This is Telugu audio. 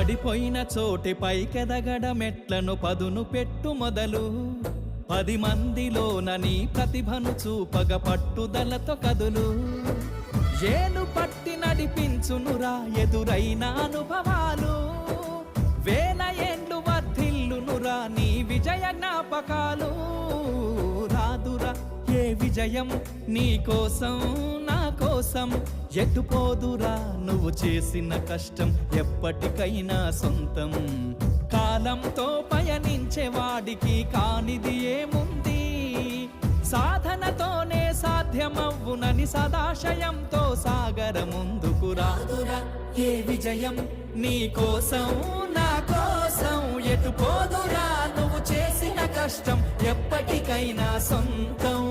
పడిపోయిన చోటి పైకెదగడ మెట్లను పదును పెట్టు మొదలు 10 మందిలోన నీ ప్రతిభను చూపగ పట్టుదలతో కదులు ఏలు పట్టి నడిపించునురా ఎదురైన అనుభవాలు వేల ఏండ్లు వర్ధిల్లునురా నీ విజయ జ్ఞాపకాలు రాదురా ఏ విజయం నీ కోసం నా కోసం ఎటుపోదురా నువ్వు చేసిన కష్టం ఎప్పటికైనా సొంతం కాలంతో పయనించే వాడికి కానిది ఏముంది సాధనతోనే సాధ్యమవ్వునని సదాశయంతో సాగర ముందుకు రాదురా ఏ విజయం నీ కోసం నా కోసం ఎటుపోదురా నువ్వు చేసిన కష్టం ఎప్పటికైనా సొంతం